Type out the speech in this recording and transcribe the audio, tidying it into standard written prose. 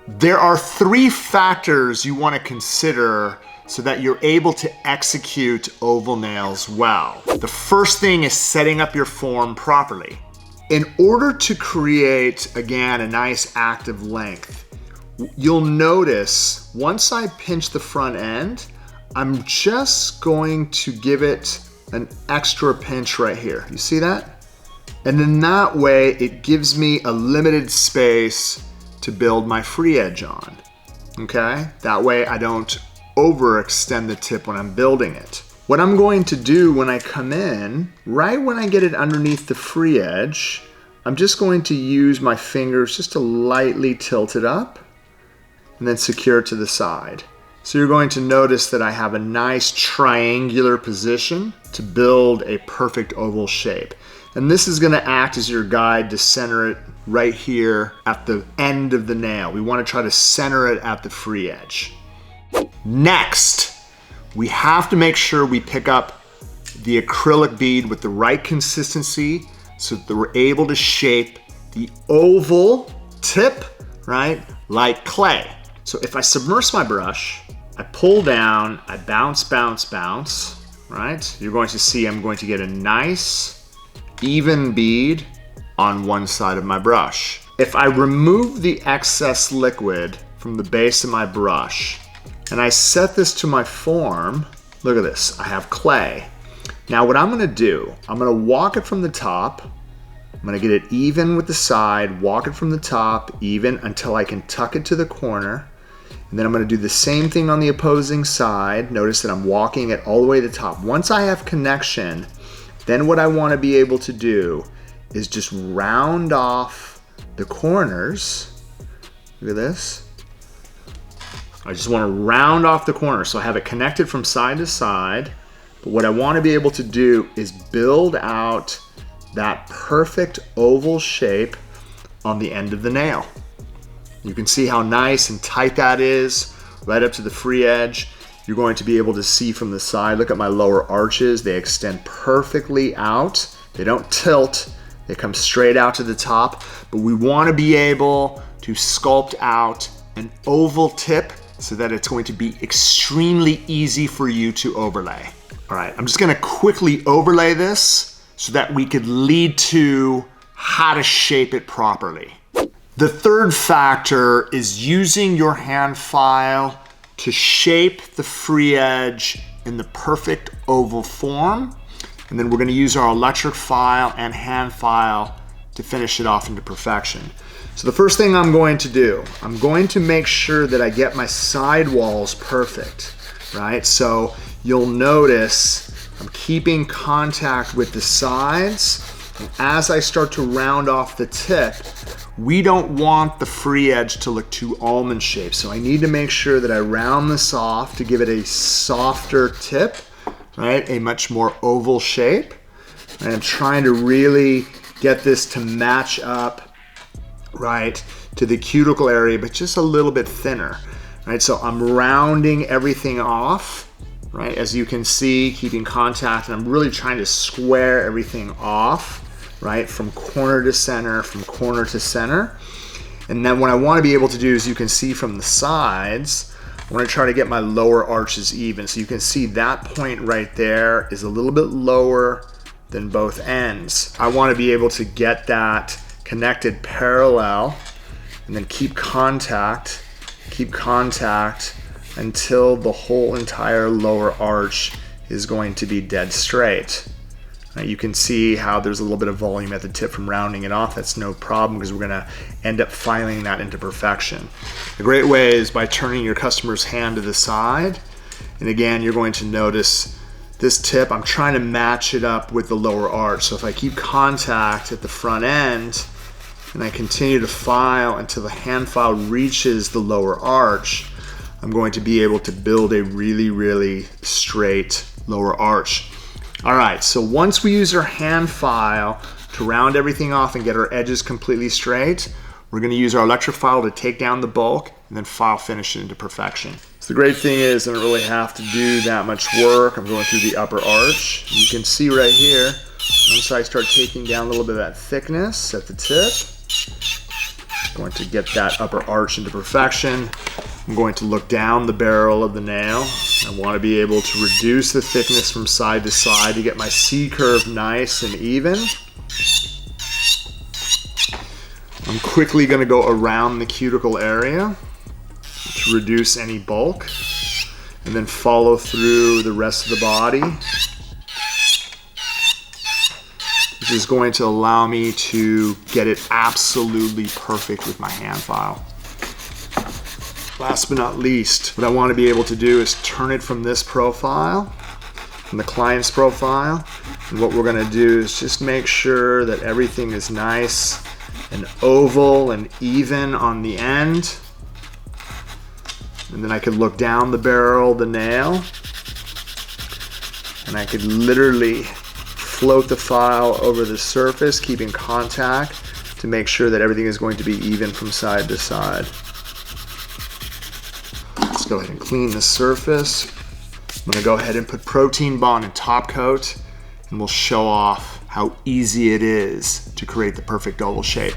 There are 3 factors you want to consider so that you're able to execute oval nails well. The first thing is setting up your form properly. In order to create, again, a nice active length, you'll notice once I pinch the front end, I'm just going to give it an extra pinch right here. You see that? And in that way, it gives me a limited space to build my free edge on, okay? That way I don't overextend the tip when I'm building it. What I'm going to do when I come in, right when I get it underneath the free edge, I'm just going to use my fingers just to lightly tilt it up and then secure it to the side. So you're going to notice that I have a nice triangular position to build a perfect oval shape. And this is gonna act as your guide to center it right here at the end of the nail. We wanna try to center it at the free edge. Next, we have to make sure we pick up the acrylic bead with the right consistency so that we're able to shape the oval tip, right, like clay. So if I submerge my brush, I pull down, I bounce, bounce, bounce, right? You're going to see I'm going to get a nice even bead on one side of my brush. If I remove the excess liquid from the base of my brush and I set this to my form, look at this, I have clay. Now what I'm gonna do, I'm gonna walk it from the top, I'm gonna get it even with the side, walk it from the top, even until I can tuck it to the corner. And then I'm gonna do the same thing on the opposing side. Notice that I'm walking it all the way to the top. Once I have connection, then what I wanna be able to do is just round off the corners. Look at this. I just wanna round off the corners. So I have it connected from side to side. But what I wanna be able to do is build out that perfect oval shape on the end of the nail. You can see how nice and tight that is, right up to the free edge. You're going to be able to see from the side, look at my lower arches, they extend perfectly out. They don't tilt, they come straight out to the top, but we want to be able to sculpt out an oval tip so that it's going to be extremely easy for you to overlay. All right, I'm just gonna quickly overlay this so that we could lead to how to shape it properly. The third factor is using your hand file to shape the free edge in the perfect oval form. And then we're gonna use our electric file and hand file to finish it off into perfection. So the first thing I'm going to do, I'm going to make sure that I get my side walls perfect, right? So you'll notice I'm keeping contact with the sides. And as I start to round off the tip, we don't want the free edge to look too almond shaped. So I need to make sure that I round this off to give it a softer tip, right? A much more oval shape. And I'm trying to really get this to match up, right, to the cuticle area, but just a little bit thinner, right? So I'm rounding everything off, right? As you can see, keeping contact, and I'm really trying to square everything off, right? From corner to center, from corner to center. And then what I want to be able to do is, you can see from the sides, I want to try to get my lower arches even. So you can see that point right there is a little bit lower than both ends. I want to be able to get that connected parallel and then keep contact until the whole entire lower arch is going to be dead straight. You can see how there's a little bit of volume at the tip from rounding it off. That's no problem because we're gonna end up filing that into perfection. A great way is by turning your customer's hand to the side. And again, you're going to notice this tip, I'm trying to match it up with the lower arch. So if I keep contact at the front end and I continue to file until the hand file reaches the lower arch, I'm going to be able to build a really, really straight lower arch. All right, so once we use our hand file to round everything off and get our edges completely straight, we're gonna use our electric file to take down the bulk and then file finish it into perfection. So the great thing is I don't really have to do that much work. I'm going through the upper arch. You can see right here, once I start taking down a little bit of that thickness at the tip, Going to get that upper arch into perfection. I'm going to look down the barrel of the nail. I want to be able to reduce the thickness from side to side to get my C curve nice and even. I'm quickly going to go around the cuticle area to reduce any bulk, and then follow through the rest of the body, which is going to allow me to get it absolutely perfect with my hand file. Last but not least, what I want to be able to do is turn it from this profile, from the client's profile, and what we're going to do is just make sure that everything is nice and oval and even on the end. And then I could look down the barrel of the nail, and I could literally float the file over the surface, keeping contact to make sure that everything is going to be even from side to side. Let's go ahead and clean the surface. I'm gonna go ahead and put protein bond and top coat, and we'll show off how easy it is to create the perfect oval shape.